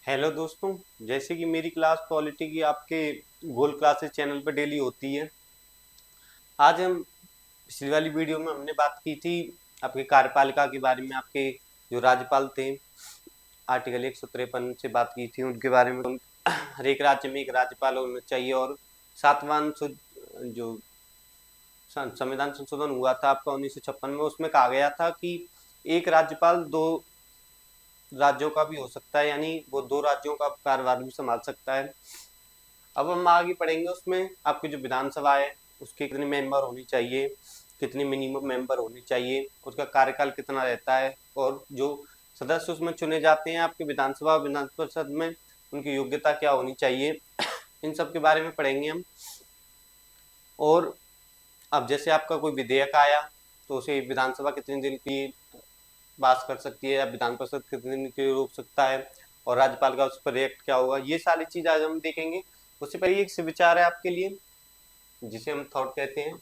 Hello दोस्तों। जैसे कि मेरी क्लास पॉलिटी की आपके गोल्ड क्लासेस चैनल पर डेली होती है। आज हम पिछली वाली वीडियो में हमने बात की थी आपके कार्यपालिका के बारे में। आपके जो राज्यपाल थे, आर्टिकल 153 से बात की थी उनके बारे में। हर एक राज्य में एक राज्यपाल होना चाहिए। और सातवां जो संविधान संशोधन हुआ था आपका 1956 में, उसमें कहा गया था कि एक राज्यपाल दो राज्यों का भी हो सकता है, यानी वो दो राज्यों का कार्यभार भी संभाल सकता है। अब हम आगे पढ़ेंगे। उसमें आपकी जो विधानसभा है उसके कितने मेंबर होनी चाहिए, कितनी मिनिमम मेंबर होनी चाहिए, उसका कार्यकाल कितना रहता है, और जो सदस्य उसमें चुने जाते हैं आपके विधानसभा विधान परिषद में, उनकी योग्यता क्या होनी चाहिए, इन सब के बारे में पढ़ेंगे हम। और अब जैसे आपका कोई विधेयक आया तो उसे विधानसभा कितने दिन की पास कर सकती है या विधान परिषद कितने दिन के लिए रोक सकता है, और राज्यपाल का उस पर रिएक्ट क्या होगा, ये सारी चीज आज हम देखेंगे। उससे पहले एक से विचार है आपके लिए, जिसे हम थॉट कहते हैं।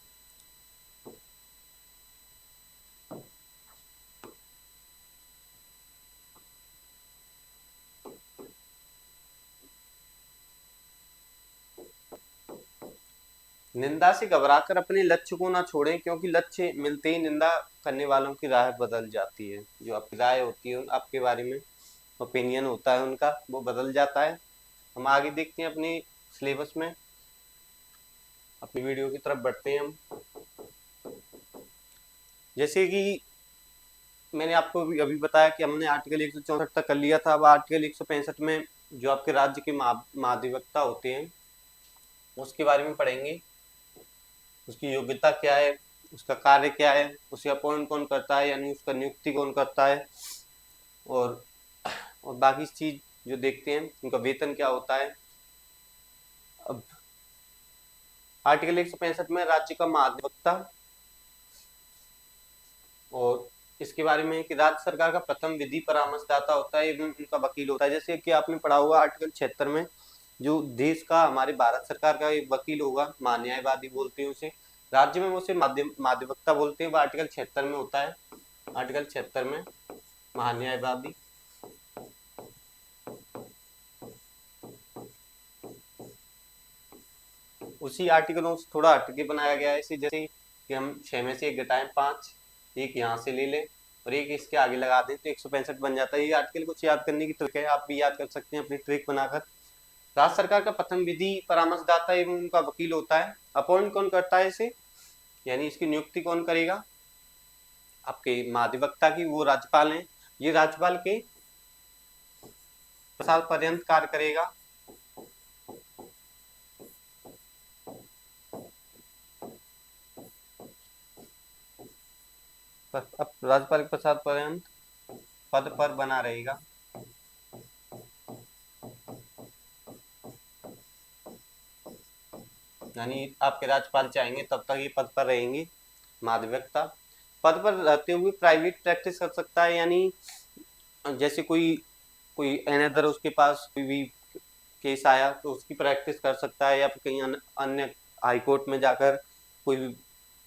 निंदा से घबराकर अपने लक्ष्य को ना छोड़ें, क्योंकि लक्ष्य मिलते ही निंदा करने वालों की राह बदल जाती है। जो आपकी राय होती है आपके बारे में, ओपिनियन होता है उनका, वो बदल जाता है। हम आगे देखते हैं अपने सिलेबस में, अपनी वीडियो की तरफ बढ़ते हैं हम। जैसे कि मैंने आपको अभी बताया कि हमने आर्टिकल 164 तक कर लिया था। अब आर्टिकल 165 में जो आपके राज्य के महाधिवक्ता होते हैं उसके बारे में पढ़ेंगे। उसकी योग्यता क्या है, उसका कार्य क्या है, उसे अपॉइंट कौन करता है, यानी उसका नियुक्ति कौन करता है, और और बाकी चीज जो देखते हैं उनका वेतन क्या होता है। अब आर्टिकल 165 में राज्य का महाधिवक्ता, और इसके बारे में कि राज्य सरकार का प्रथम विधि परामर्शदाता होता है एवं उनका वकील होता है। जैसे कि आपने पढ़ा हुआ आर्टिकल 76 में, जो देश का हमारे भारत सरकार का एक वकील होगा, महान्यायवादी बोलते हैं उसे। राज्य में उसे महाधिवक्ता बोलते हैं, वो आर्टिकल 76 में होता है। आर्टिकल 76 में महान्यायवादी। उसी आर्टिकलों से थोड़ा हटके बनाया गया है इसे। जैसे कि हम 6 में से एक घटाएं 5, एक यहाँ से ले लें और एक इसके आगे लगा दें तो 165 बन जाता है। ये आर्टिकल कुछ याद करने की ट्रिक है, आप भी याद कर सकते हैं अपनी ट्रिक बनाकर। राज्य सरकार का प्रथम विधि परामर्शदाता एवं उनका वकील होता है। अपॉइंट कौन करता है इसे, यानी इसकी नियुक्ति कौन करेगा आपके महाधिवक्ता की, वो राज्यपाल हैं। ये राज्यपाल के साल पर्यंत कार्य करेगा। अब राज्यपाल के प्रसाद पर्यंत पद पर बना रहेगा। यानी आपके राज्यपाल चाहेंगे तब तक ये पद पर रहेंगे महाधिवक्ता। पद पर रहते हुए प्राइवेट प्रैक्टिस कर सकता है, यानी जैसे कोई कोई अनदर उसके पास कोई भी केस आया तो उसकी प्रैक्टिस कर सकता है, या फिर कहीं अन्य हाई कोर्ट में जाकर कोई भी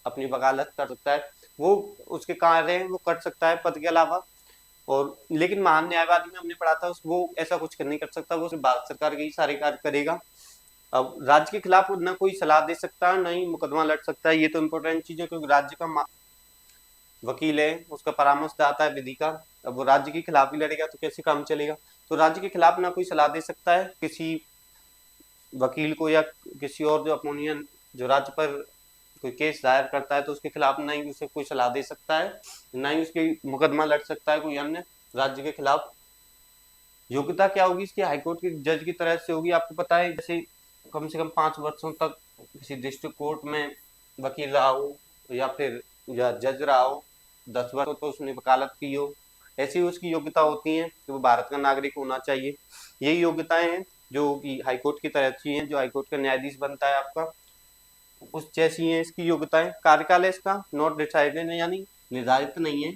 अपनी वकालत कर सकता है। वो उसके कार्य हैं वो कर सकता है पद के अलावा। और लेकिन महान न्यायवादी में हमने पढ़ा था वो ऐसा कुछ नहीं कर सकता, वो सिर्फ भारत सरकार के ही सारे कार्य करेगा। अब राज्य के खिलाफ ना कोई सलाह दे सकता है, ना ही मुकदमा लड़ सकता है। ये तो इम्पोर्टेंट चीज है, क्योंकि राज्य का वकील है, उसका परामर्शदाता है विधि का। अब वो राज्य के खिलाफ ही लड़ेगा तो कैसे काम चलेगा। तो राज्य के खिलाफ ना कोई सलाह दे सकता है किसी वकील को, या किसी और जो अपोनियन जो राज्य पर कोई केस दायर करता है तो उसके खिलाफ ना ही उसे कोई सलाह दे सकता है, ना ही उसके मुकदमा लड़ सकता है कोई अन्य राज्य के खिलाफ। योग्यता क्या होगी इसकी, हाईकोर्ट के जज की तरह से होगी। आपको पता है जैसे कम से कम 5 वर्षों तक किसी डिस्ट्रिक्ट कोर्ट में वकील रहा हो, या फिर या जज रहा हो, 10 वर्षों तो उसने वकालत की हो, ऐसी उसकी योग्यता होती है कि वो भारत का नागरिक होना चाहिए। यही योग्यताएं हैं जो कि हाईकोर्ट की तरह अच्छी हैं। जो हाईकोर्ट का न्यायाधीश बनता है आपका, उस जैसी है इसकी योग्यताएं। कार्यकाल है इसका नॉट डिसाइडेड, यानी निर्धारित नहीं है।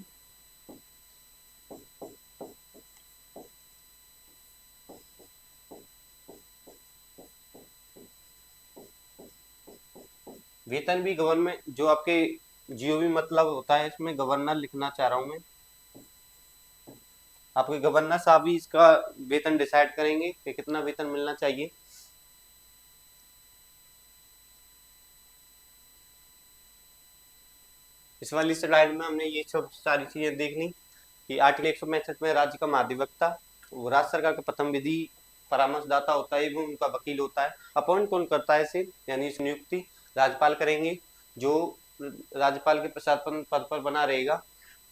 वेतन भी गवर्नमेंट जो आपके जीओ भी मतलब होता है, इसमें गवर्नर लिखना चाह रहा हूं मैं। आपके गवर्नर साहब ही इसका वेतन डिसाइड करेंगे कि कितना वेतन मिलना चाहिए। इस वाली स्लाइड में हमने ये सब सारी चीजें देख ली कि आर्टिकल 165 में राज्य का महाधिवक्ता वो राज्य सरकार का प्रथम विधि परामर्शदाता होता है एवं उनका वकील होता है। अपॉइंट कौन करता है इसे, यानी इस नियुक्ति राज्यपाल करेंगे, जो राज्यपाल के प्रशासन पद पर बना रहेगा।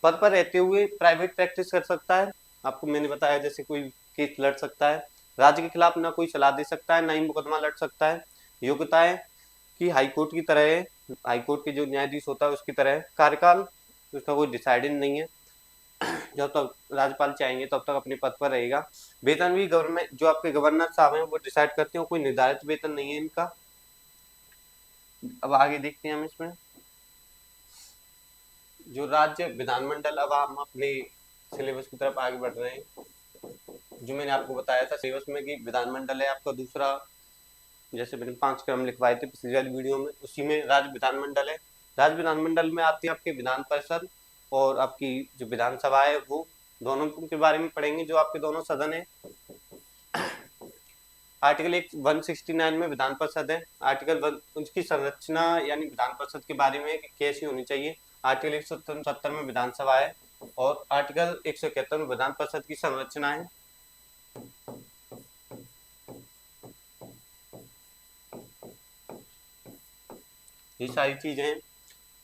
पद पर रहते हुए प्राइवेट प्रैक्टिस कर सकता है। आपको मैंने बताया जैसे कोई केस लड़ सकता है, राज्य के खिलाफ ना कोई सलाह दे सकता है, ना ही मुकदमा लड़ सकता है। योग्यताएं कि हाईकोर्ट की तरह है, हाईकोर्ट के जो न्यायाधीश होता है उसकी तरह है। कार्यकाल उसका कोई डिसाइडेड नहीं है, जब तक राज्यपाल चाहेंगे तब तक अपने पद पर रहेगा। वेतन भी गवर्नमेंट जो आपके गवर्नर साहब हैं वो डिसाइड करते हैं, कोई निर्धारित वेतन नहीं है इनका। अब आगे देखते हैं हम इसमें जो राज्य विधानमंडल, अब हम अपने सिलेबस की तरफ आगे बढ़ रहे हैं। जो मैंने आपको बताया था सिलेबस में कि विधानमंडल है आपका दूसरा, जैसे मैंने 5 क्रम लिखवाए थे पिछली वाली वीडियो में, उसी में राज्य विधानमंडल है। राज्य विधानमंडल में आती है आपके विधान परिषद और आपकी जो विधानसभा है, वो दोनों के बारे में पढ़ेंगे, जो आपके दोनों सदन है। आर्टिकल 169 में विधान परिषद है। आर्टिकल 1 उसकी संरचना यानी विधान परिषद के बारे में कैसी होनी चाहिए। आर्टिकल 170 में विधानसभा है और आर्टिकल 171 में विधान परिषद की संरचना है। ये सारी चीजें हैं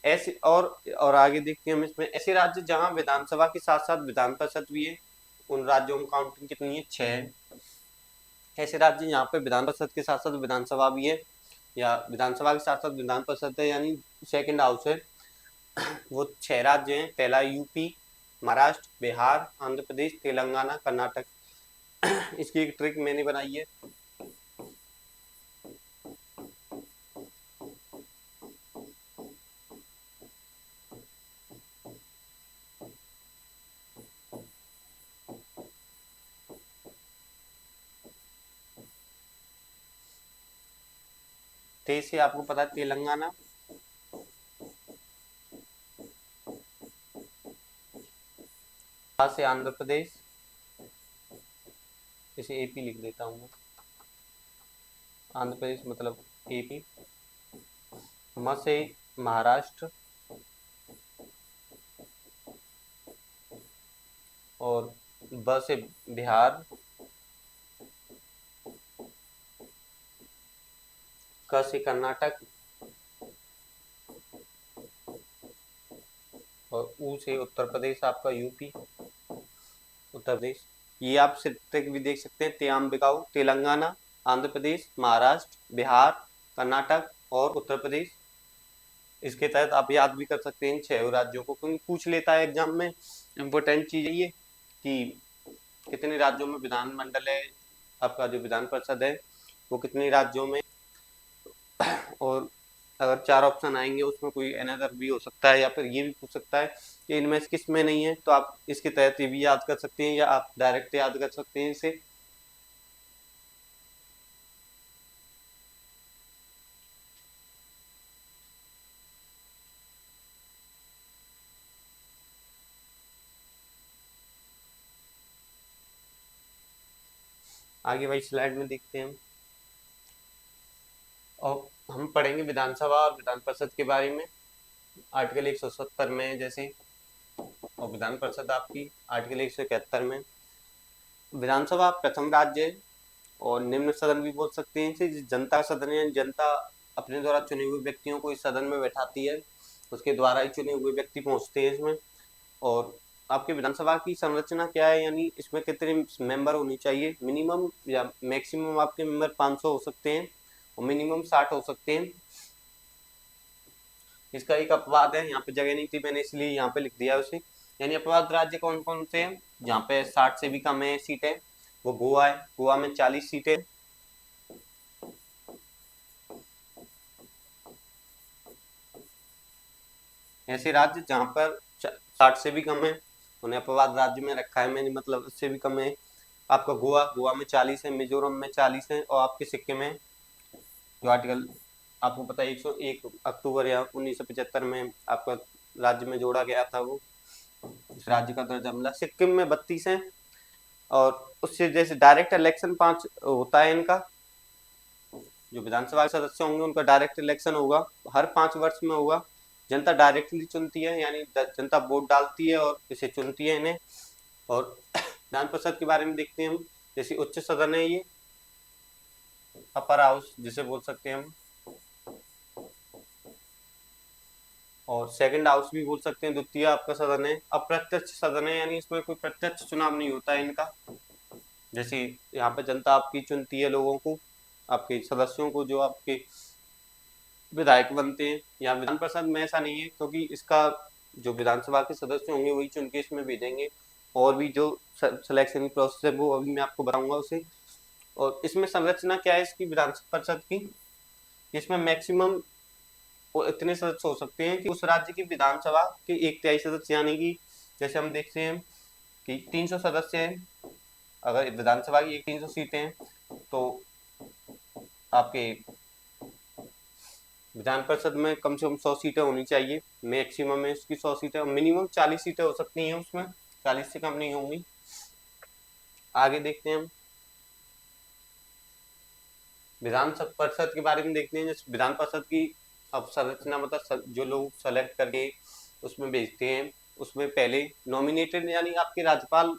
ऐसे। और आगे देखते हैं हम इसमें ऐसे राज्य जहां विधानसभा के साथ साथ विधान परिषद भी है, उन राज्यों में काउंटिंग कितनी है, 6 है। ऐसे राज्य यहाँ पे विधान परिषद के साथ साथ विधानसभा भी है, या विधानसभा के साथ साथ विधान परिषद है, यानी सेकंड हाउस है। वो 6 राज्य हैं। पहला यूपी, महाराष्ट्र, बिहार, आंध्र प्रदेश, तेलंगाना, कर्नाटक। इसकी एक ट्रिक मैंने बनाई है। तेज से आपको पता है तेलंगाना, से आंध्र प्रदेश, इसे एपी लिख देता हूँ, आंध्र प्रदेश मतलब एपी। म से महाराष्ट्र और ब से बिहार, क से कर्नाटक और ऊ से उत्तर प्रदेश, आपका यूपी उत्तर प्रदेश। ये आप ट्रिक भी देख सकते हैं, त्याम बिकाऊ, तेलंगाना, आंध्र प्रदेश, महाराष्ट्र, बिहार, कर्नाटक और उत्तर प्रदेश। इसके तहत आप याद भी कर सकते हैं इन 6 राज्यों को, क्योंकि पूछ लेता है एग्जाम में। इम्पोर्टेंट चीज है ये कि कितने राज्यों में विधानमंडल है, आपका जो विधान परिषद है वो कितने राज्यों में, और अगर 4 ऑप्शन आएंगे उसमें कोई अनदर भी हो सकता है, या फिर ये भी पूछ सकता है कि इनमें से किस में नहीं है, तो आप इसके तहत ये भी याद कर सकते हैं या आप डायरेक्ट याद कर सकते हैं इसे। आगे वाली स्लाइड में देखते हैं हम, और हम पढ़ेंगे विधानसभा और विधान परिषद के बारे में। आर्टिकल 170 में जैसे, और विधान परिषद आपकी आर्टिकल 171 में। विधानसभा प्रथम राज्य है और निम्न सदन भी बोल सकते हैं इसे, जनता सदन है। जनता अपने द्वारा चुने हुए व्यक्तियों को इस सदन में बैठाती है, उसके द्वारा ही चुने हुए व्यक्ति पहुंचते हैं इसमें। और आपकी विधानसभा की संरचना क्या है, यानी इसमें कितने मेंबर होनी चाहिए, मिनिमम या मैक्सिमम आपके मेंबर 500 हो सकते हैं और मिनिमम 60 हो सकते हैं। इसका एक अपवाद है, यहाँ पे जगह नहीं थी मैंने इसलिए यहाँ पे लिख दिया उसे। यानी अपवाद राज्य कौन कौन से हैं जहाँ पे 60 से भी कम है सीटें, वो गोवा है, गोवा में 40 सीटें। ऐसे राज्य जहाँ पर 60 से भी कम है उन्हें अपवाद राज्य में रखा है मैंने, मतलब उससे भी कम है। आपका गोवा, गोवा में 40 है, मिजोरम में 40 है, और आपके सिक्किम में जो आर्टिकल आपको पता है 101 अक्टूबर या 1975 में आपका राज्य में जोड़ा गया था, वो इस राज्य का दर्जा मिला। सिक्किम में 32 है, और उससे जैसे डायरेक्ट इलेक्शन 5 होता है इनका, जो विधानसभा के सदस्य होंगे उनका डायरेक्ट इलेक्शन होगा, हर 5 वर्ष में होगा। जनता डायरेक्टली चुनती है, यानी जनता वोट डालती है और इसे चुनती है इन्हें। और विधान परिषद के बारे में देखते हैं हम, जैसे उच्च सदन है ये, अपर हाउस जिसे बोल सकते हैं हम, और सेकंड हाउस भी बोल सकते हैं, द्वितीय आपका सदन है। अप्रत्यक्ष सदन है, यानी इसमें कोई प्रत्यक्ष चुनाव नहीं होता है इनका। जैसे यहाँ पे जनता आपकी चुनती है लोगों को, आपके सदस्यों को जो आपके विधायक बनते हैं। यहाँ विधान परिषद में ऐसा नहीं है, क्योंकि इसका जो विधानसभा के सदस्य होंगे वही चुन के इसमें भेजेंगे, और भी जो सिलेक्शन प्रोसेस है वो अभी मैं आपको बताऊंगा उसे। और इसमें संरचना क्या है इसकी विधान परिषद की, इसमें मैक्सिमम वो इतने सदस्य हो सकते हैं कि उस राज्य की विधानसभा के 1/3 सदस्य, यानी कि जैसे हम देखते हैं कि 300 सदस्य हैं, अगर विधानसभा की 300 सीटें हैं, तो आपके विधान परिषद में कम से कम 100 सीटें होनी चाहिए। मैक्सिमम में इसकी 100 सीटें, मिनिमम 40 सीटें हो सकती हैं उसमें, 40 से कम नहीं होंगी। आगे देखते हैं हम विधान परिषद के बारे में देखते हैं। जैसे विधान परिषद की अब संरचना, मतलब जो लोग सेलेक्ट करके उसमें भेजते हैं, उसमें पहले नॉमिनेटेड, यानी आपके राज्यपाल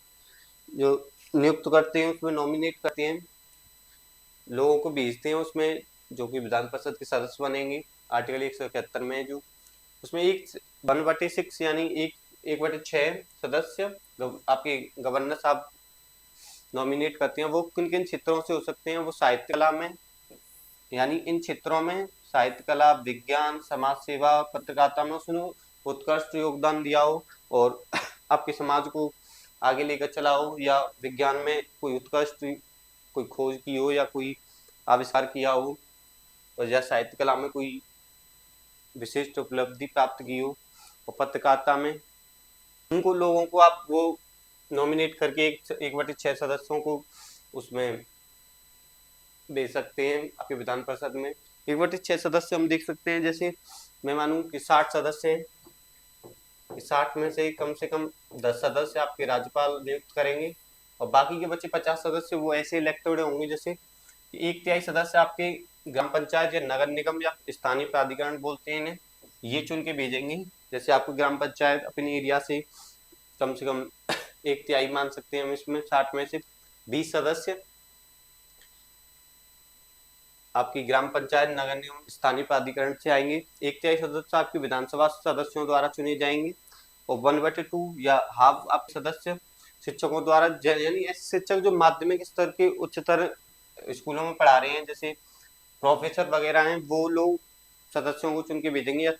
जो नियुक्त करते हैं उसमें नॉमिनेट करते हैं, लोगों को भेजते हैं उसमें, जो कि विधान परिषद के सदस्य बनेंगे। आर्टिकल 171 में है जो, उसमें 1/6 यानी 1/6 सदस्य आपके गवर्नर साहब नॉमिनेट करते हैं। वो किन किन क्षेत्रों से हो सकते हैं, वो साहित्य कला में, यानी इन क्षेत्रों में साहित्य कला, विज्ञान, समाज सेवा, पत्रकारिता में उसने उत्कृष्ट योगदान दिया हो और आपके समाज को आगे लेकर चला हो, या विज्ञान में कोई उत्कृष्ट कोई खोज की हो, या कोई आविष्कार किया हो, और या साहित्य कला में कोई विशिष्ट उपलब्धि प्राप्त की हो, और पत्रकारिता में उनको लोगों को आप वो नॉमिनेट करके 1/6 सदस्यों को उसमें दे सकते हैं आपके विधान परिषद में। 1/6 सदस्य हम देख सकते हैं, जैसे मैं मानूं कि 60 सदस्य हैं, 60 में से कम 10 सदस्य आपके राज्यपाल नियुक्त करेंगे, और बाकी के बचे 50 सदस्य वो ऐसे इलेक्टेड होंगे, जैसे 1/3 सदस्य आपके ग्राम पंचायत या नगर निगम या स्थानीय प्राधिकरण बोलते हैं इन्हें, ये चुन के भेजेंगे। जैसे आपको ग्राम पंचायत अपने एरिया से कम 1/3 मान सकते हैं हम इसमें, 60 में से 20 सदस्य आपकी ग्राम पंचायत, नगर निगम, स्थानीय प्राधिकरण से आएंगे। 1/3 सदस्य आपके विधानसभा सदस्यों द्वारा चुने जाएंगे, और 1/2 या हाफ आप सदस्य शिक्षकों द्वारा, यानी ऐसे शिक्षक जो माध्यमिक स्तर के उच्चतर स्कूलों में पढ़ा रहे हैं, जैसे प्रोफेसर वगैरह हैं, वो लोग सदस्यों को चुन के भेजेंगे, या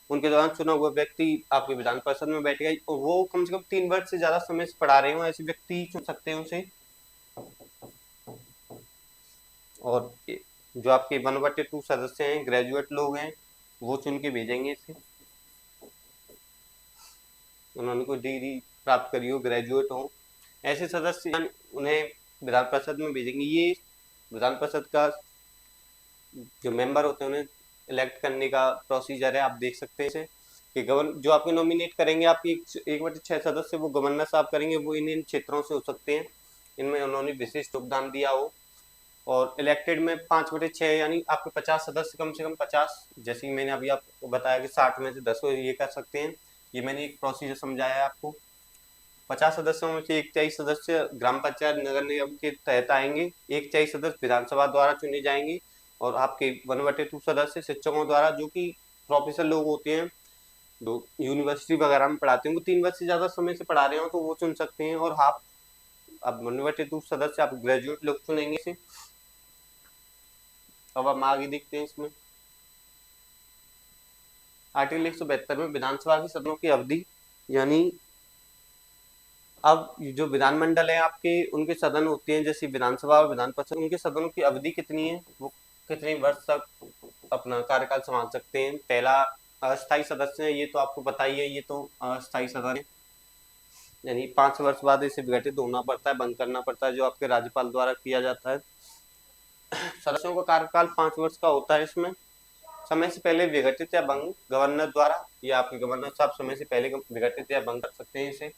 उनके दौरान चुना हुआ व्यक्ति आपके विधान परिषद में बैठेगा, और वो कम से कम 3 वर्ष से ज्यादा समय से पढ़ा रहे हो ऐसे व्यक्ति चुन सकते हैं उसे। और जो आपके 1/2 सदस्य हैं, ग्रेजुएट लोग हैं, वो चुन के भेजेंगे इसे, उन्होंने कोई डिग्री प्राप्त करी हो, ग्रेजुएट हो, ऐसे सदस्य उन्हें विधान परिषद में भेजेंगे। ये विधान परिषद का जो मेंबर होते हैं उन्हें इलेक्ट करने का प्रोसीजर है, आप देख सकते हैं इसे कि जो आपके नॉमिनेट करेंगे आपकी 1/6 सदस्य, वो गवर्नर साहब करेंगे, वो इन क्षेत्रों से हो सकते हैं इनमें उन्होंने विशिष्ट योगदान दिया हो। और इलेक्टेड में 5/6 यानी आपके 50 सदस्य, कम से कम 50, जैसे कि मैंने अभी आपको बताया कि 60 में से 10 ये कर सकते हैं, ये मैंने एक प्रोसीजर समझाया है आपको। 50 सदस्यों में से 1/3 सदस्य ग्राम पंचायत नगर निगम के तहत आएंगे, 1/3 सदस्य विधानसभा द्वारा चुने जाएंगे, और आपके 1/2 सदस्य शिक्षकों द्वारा, जो कि प्रोफेसर लोग होते हैं, जो यूनिवर्सिटी वगैरह में पढ़ाते हैं, वो 3 वर्ष से ज्यादा समय से पढ़ा रहे हो तो वो चुन सकते हैं। और हाफ अब 1/2 सदस्य आप ग्रेजुएट लोग चुनेंगे इसे। अब हम आगे देखते हैं इसमें आर्टिकल 172 में विधानसभा के सदनों की अवधि, यानी अब जो विधानमंडल है आपके, उनके सदन होते हैं, जैसे विधानसभा और विधान परिषद, उनके सदनों की अवधि कितनी है, वो कितने वर्ष तक अपना कार्यकाल संभाल सकते हैं। पहला अस्थायी सदस्य है, ये तो आपको पता ही है, ये तो अस्थायी सदन है, यानी 5 वर्ष बाद इसे विघटित होना पड़ता है, बंद करना पड़ता है, जो आपके राज्यपाल द्वारा किया जाता है। सदस्यों का कार्यकाल 5 वर्ष का होता है। इसमें समय से पहले विघटित या भंग गवर्नर द्वारा, या आपके गवर्नर साहब समय से पहले विघटित या भंग कर सकते हैं इसे।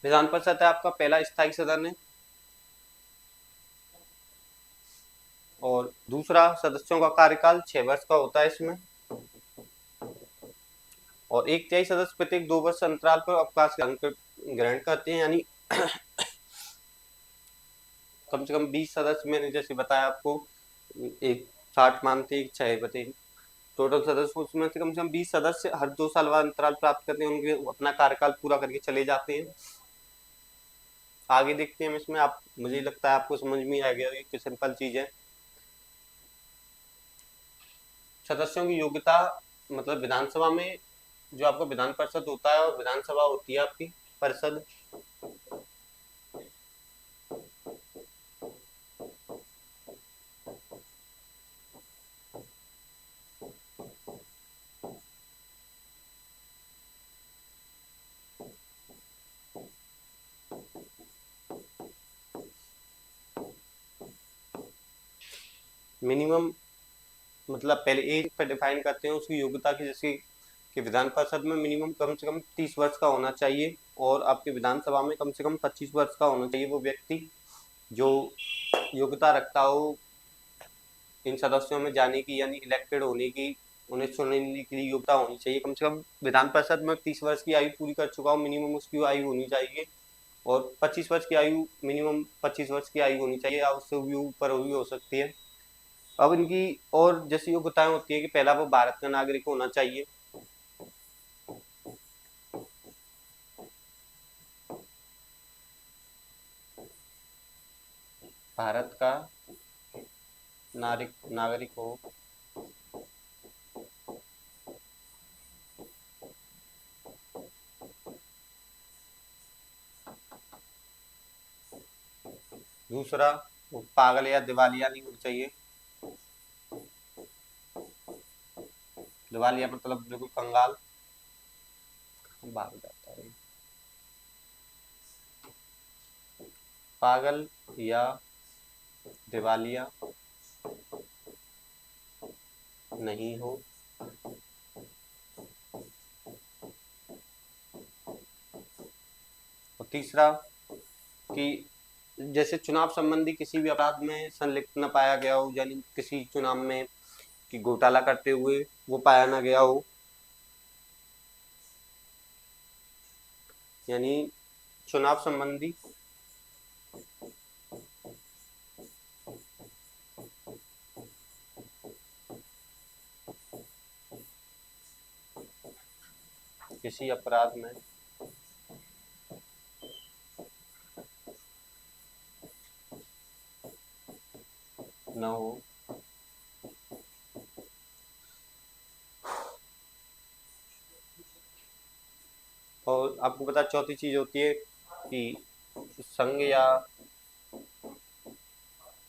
विधान परिषद है आपका पहला स्थायी सदन है, और दूसरा, सदस्यों का कार्यकाल 6 वर्ष का होता है इसमें, और एक तिहाई सदस्य प्रत्येक 2 वर्ष अंतराल पर अवकाश ग्रहण करते हैं, यानी कम से कम 20 सदस्य, मैंने जैसे बताया आपको, एक 60 मानते, एक 6 बटे टोटल सदस्य, उसमें से कम 20 सदस्य हर 2 साल बाद अंतराल प्राप्त करते हैं, उनके अपना कार्यकाल पूरा करके चले जाते हैं। आगे देखते हैं हम इसमें, आप, मुझे लगता है आपको समझ में आ गया, ये सिंपल चीज है। सदस्यों की योग्यता, मतलब विधानसभा में जो आपका विधान परिषद होता है और विधानसभा होती है आपकी परिषद, मिनिमम मतलब पहले एज पर डिफाइन करते हैं उसकी योग्यता की, जैसे कि विधान परिषद में मिनिमम कम से कम 30 वर्ष का होना चाहिए, और आपके विधानसभा में कम से कम 25 वर्ष का होना चाहिए वो व्यक्ति जो योग्यता रखता हो इन सदस्यों में जाने की, यानी इलेक्टेड होने की, उन्हें चुनने के लिए योग्यता होनी चाहिए। कम से कम विधान परिषद में 30 वर्ष की आयु पूरी कर चुका हो, मिनिमम उसकी आयु होनी चाहिए, और 25 वर्ष की आयु, मिनिमम 25 वर्ष की आयु होनी चाहिए, या उससे भी ऊपर भी हो सकती है। अब इनकी और जैसी योग्यताएं होती है कि पहला वो भारत का नागरिक होना चाहिए, भारत का नागरिक हो, दूसरा वो पागल या दिवालिया नहीं होना चाहिए, दिवालिया मतलब बिल्कुल कंगाल, भाग जाता है, पागल या दिवालिया नहीं हो, और तीसरा कि जैसे चुनाव संबंधी किसी भी अपराध में संलिप्त न पाया गया हो, यानी किसी चुनाव में कि घोटाला करते हुए वो पाया ना गया हो, यानी चुनाव संबंधी किसी अपराध में न हो, और आपको पता चौथी चीज होती है कि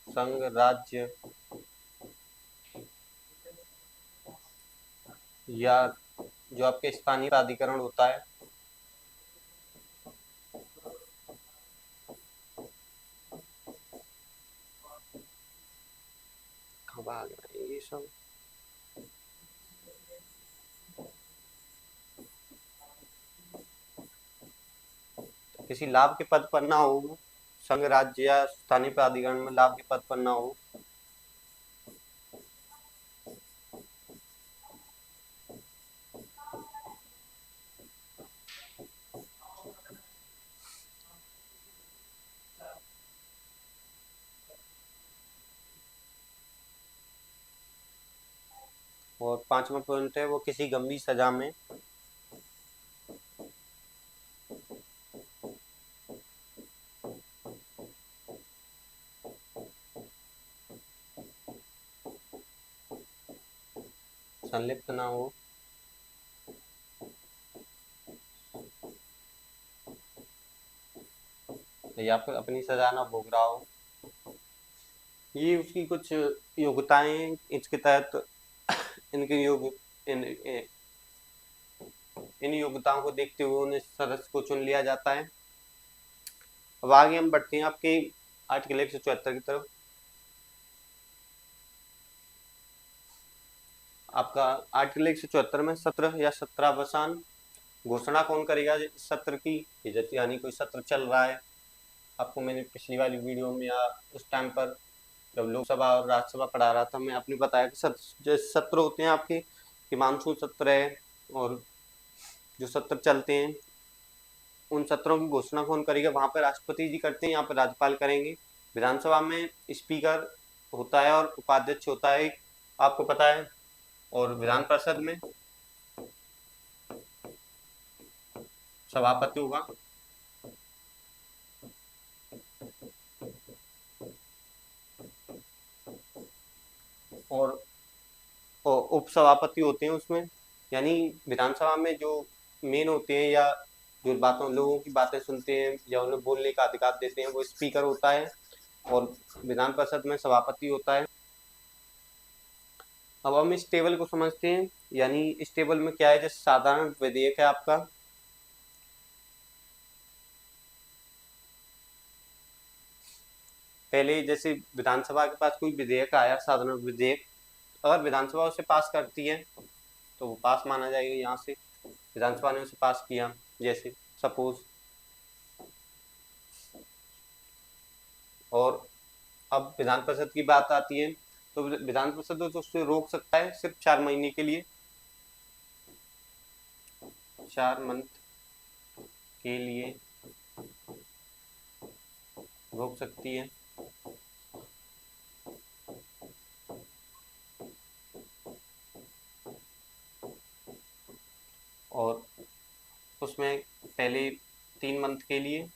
संघ राज्य या जो आपके स्थानीय प्राधिकरण होता है, कब आ गया ये सब, किसी लाभ के पद पर ना हो, संघ राज्य या स्थानीय प्राधिकरण में लाभ के पद पर ना हो, और पांचवा पॉइंट है वो किसी गंभीर सजा में संलिप्त ना हो, या फिर अपनी सजा ना भोग रहा हो। ये उसकी कुछ योग्यताएं, इसके तहत इनके योग इन इन योग्यताओं को देखते हुए उन्हें सदस्य को चुन लिया जाता है। अब आगे हम बढ़ते हैं आपके आर्टिकल 174 की तरफ। आपका आर्टिकल 174 में सत्र या सत्रावसान घोषणा कौन करेगा सत्र की, यानी कोई सत्र चल रहा है, आपको मैंने पिछली वाली वीडियो में या उस टाइम पर जब लोकसभा और राज्यसभा पढ़ा रहा था मैं, आपने बताया कि जो सत्र होते हैं आपके, कि मानसून सत्र है और जो सत्र चलते हैं उन सत्रों की घोषणा कौन करेगा? वहां पर राष्ट्रपति जी करते हैं, यहाँ पर राज्यपाल करेंगे। विधानसभा में स्पीकर होता है और उपाध्यक्ष होता है, आपको पता है। और विधान परिषद में सभापति होगा और उपसभापति होते हैं उसमें। यानी विधानसभा में जो मेन होते हैं या जो बातों लोगों की बातें सुनते हैं या उन्हें बोलने का अधिकार देते हैं वो स्पीकर होता है और विधान परिषद में सभापति होता है। अब हम इस टेबल को समझते हैं। यानी इस टेबल में क्या है, जैसे साधारण विधेयक है आपका, पहले जैसे विधानसभा के पास कोई विधेयक आया, साधारण विधेयक, अगर विधानसभा उसे पास करती है तो वो पास माना जाएगा। यहाँ से विधानसभा ने उसे पास किया, जैसे सपोज। और अब विधान परिषद की बात आती है तो विधान परिषद तो उससे रोक सकता है सिर्फ 4 महीने के लिए, 4 मंथ के लिए रोक सकती है। और उसमें पहले 3 मंथ के लिए,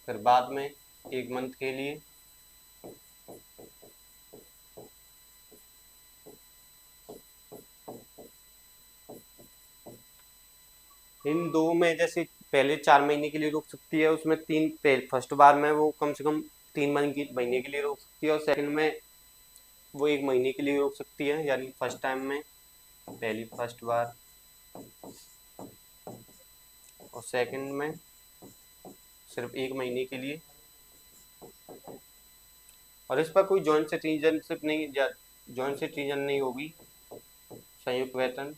फिर बाद में 1 मंथ के लिए, इन दो में जैसे पहले 4 महीने के लिए रोक सकती है, उसमें फर्स्ट बार में वो कम से कम 3 महीने के लिए रोक सकती है और सेकंड में वो 1 महीने के लिए रोक सकती है। यानी फर्स्ट टाइम में पहली फर्स्ट बार और सेकंड में सिर्फ 1 महीने के लिए। और इस पर कोई जॉइंट सिटीजनशिप नहीं, जॉइंट सिटीजन नहीं होगी, संयुक्त वेतन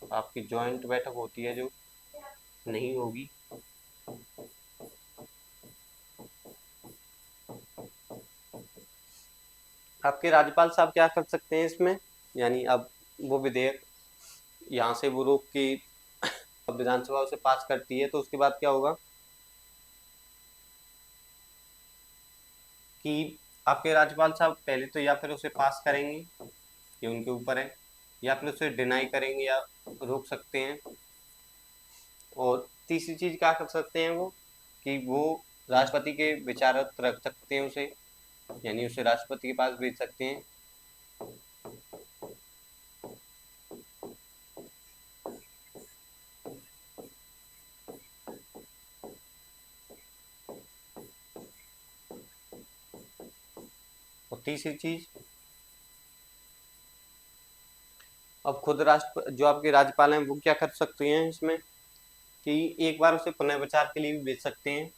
आपकी जॉइंट बैठक होती है जो नहीं होगी। आपके राज्यपाल साहब क्या कर सकते हैं इसमें? यानी अब वो विधेयक यहाँ से वो रोक के अब विधानसभा उसे पास करती है तो उसके बाद क्या होगा कि आपके राज्यपाल साहब पहले तो या फिर उसे पास करेंगे, ये उनके ऊपर है, या फिर उसे डिनाई करेंगे या रोक सकते हैं। और तीसरी चीज क्या कर सकते हैं वो, कि वो राष्ट्रपति के विचारक रख सकते हैं उसे, यानी उसे राष्ट्रपति के पास भेज सकते हैं। और तीसरी चीज, अब खुद राष्ट्र जो आपके राज्यपाल हैं वो क्या कर सकते हैं इसमें, कि एक बार उसे पुनः विचार के लिए भी भेज सकते हैं।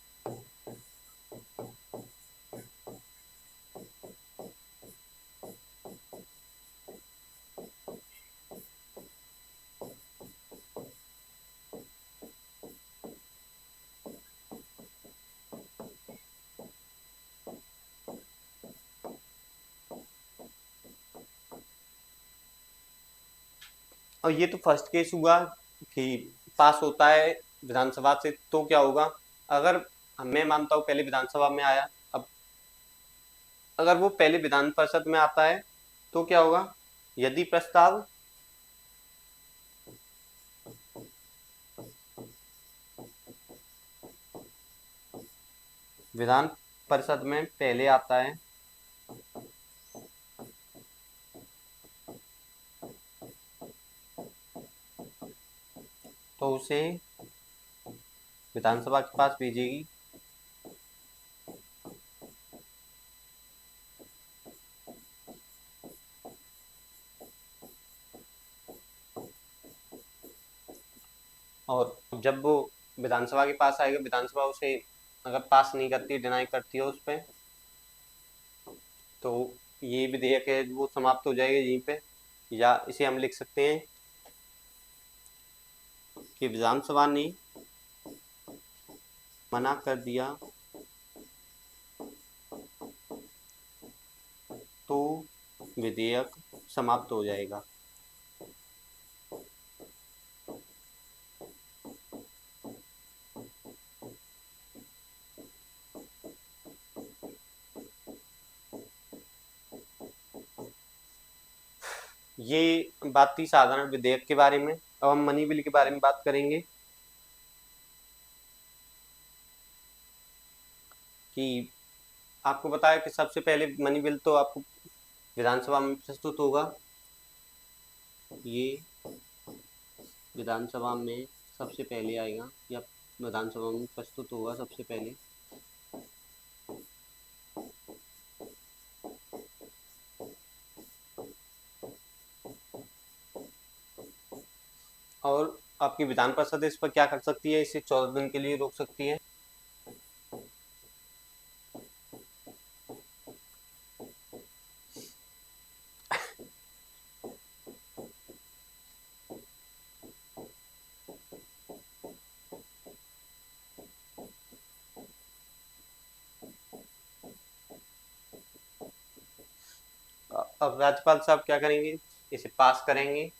और ये तो फर्स्ट केस हुआ कि पास होता है विधानसभा से, तो क्या होगा अगर, मैं मानता हूँ पहले विधानसभा में आया, अब अगर वो पहले विधान परिषद में आता है तो क्या होगा, यदि प्रस्ताव विधान परिषद में पहले आता है तो उसे विधानसभा के पास भेजेगी और जब वो विधानसभा के पास आएगा, विधानसभा उसे अगर पास नहीं करती, डिनाई करती है उस पर, तो ये विधेयक है वो समाप्त हो जाएगा यहीं पे। या इसे हम लिख सकते हैं कि विधानसभा ने मना कर दिया तो विधेयक समाप्त हो जाएगा। ये बात थी साधारण विधेयक के बारे में। अब हम मनी बिल के बारे में बात करेंगे कि आपको पता है कि सबसे पहले मनी बिल तो आपको विधानसभा में प्रस्तुत होगा। ये विधानसभा में सबसे पहले आएगा या विधानसभा में प्रस्तुत होगा सबसे पहले। और आपकी विधान परिषद इस पर क्या कर सकती है, इसे 14 दिन के लिए रोक सकती है। अब राज्यपाल साहब क्या करेंगे, इसे पास करेंगे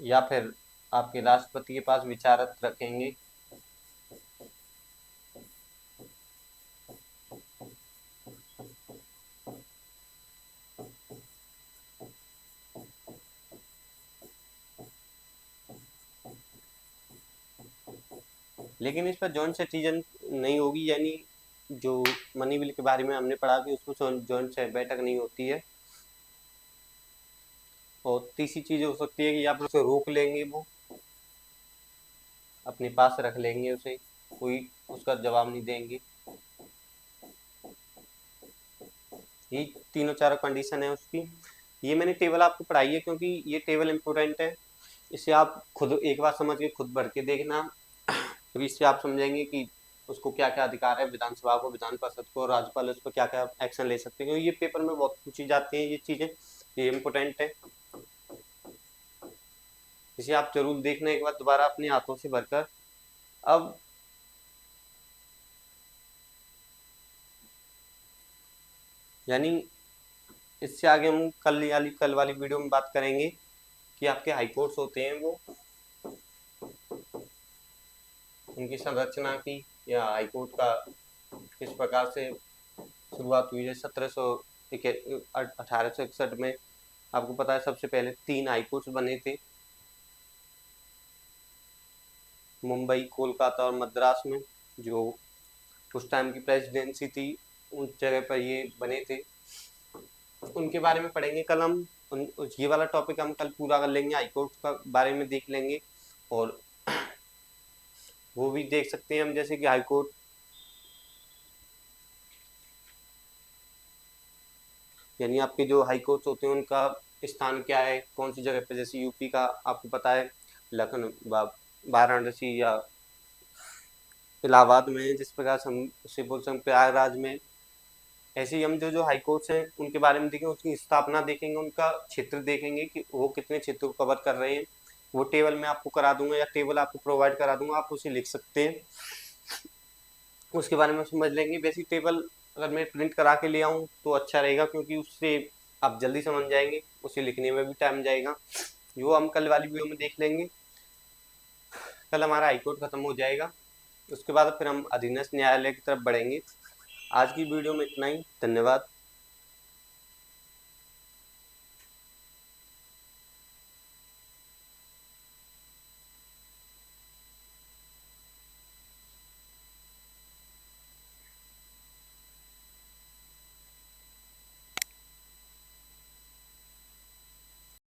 या फिर आपके राष्ट्रपति के पास विचारत रखेंगे। लेकिन इस पर जॉइंट सिटीजन नहीं होगी, यानी जो मनी बिल के बारे में हमने पढ़ा कि उसमें जॉइंट से बैठक नहीं होती है। और तीसरी चीज हो सकती है कि आप उसे रोक लेंगे, वो अपने पास रख लेंगे उसे, कोई उसका जवाब नहीं देंगे। ये तीनों चारों कंडीशन है उसकी। ये मैंने टेबल आपको पढ़ाई है क्योंकि ये टेबल इम्पोर्टेंट है। इसे आप खुद एक बार समझ के खुद भर के देखना, तो इससे आप समझेंगे कि उसको क्या क्या अधिकार है, विधानसभा को, विधान परिषद को, और राज्यपाल उस पर क्या क्या एक्शन ले सकते हैं, क्योंकि ये पेपर में बहुत पूछी जाती हैं ये चीज़ें, ये इम्पोर्टेंट है। इसे आप जरूर देखना एक बार दोबारा अपने हाथों से भरकर। अब यानी इससे आगे हम कल वाली वीडियो में बात करेंगे कि आपके हाई कोर्ट्स होते हैं वो, उनकी संरचना की, या हाई कोर्ट का किस प्रकार से शुरुआत हुई है। 1861 में आपको पता है सबसे पहले 3 हाई कोर्ट्स बने थे, मुंबई, कोलकाता और मद्रास में, जो उस टाइम की प्रेसिडेंसी थी उन जगह पर ये बने थे। उनके बारे में पढ़ेंगे कल हम। ये वाला टॉपिक हम कल पूरा कर लेंगे, हाई कोर्ट का बारे में देख लेंगे। और वो भी देख सकते हैं हम, जैसे कि हाई कोर्ट यानी आपके जो हाई कोर्ट्स होते हैं उनका स्थान क्या है, कौन सी जगह पे। जैसे यूपी का आपको पता है लखनऊ, वाराणसी या इलाहाबाद में, जिस प्रकार से हम उसे बोल सकते हैं प्रयागराज में। ऐसे ही हम जो जो हाई कोर्ट्स हैं उनके बारे में देखेंगे, उसकी स्थापना देखेंगे, उनका क्षेत्र देखेंगे कि वो कितने क्षेत्र को कवर कर रहे हैं। वो टेबल मैं आपको करा दूंगा या टेबल आपको प्रोवाइड करा दूंगा, आप उसे लिख सकते हैं, उसके बारे में समझ लेंगे। बेसिक टेबल अगर मैं प्रिंट करा के ले आऊँ तो अच्छा रहेगा, क्योंकि उससे आप जल्दी समझ जाएंगे, उसे लिखने में भी टाइम जाएगा। वो हम कल वाली वीडियो में देख लेंगे। कल हमारा हाईकोर्ट खत्म हो जाएगा, उसके बाद फिर हम अधीनस्थ न्यायालय की तरफ बढ़ेंगे। आज की वीडियो में इतना ही, धन्यवाद।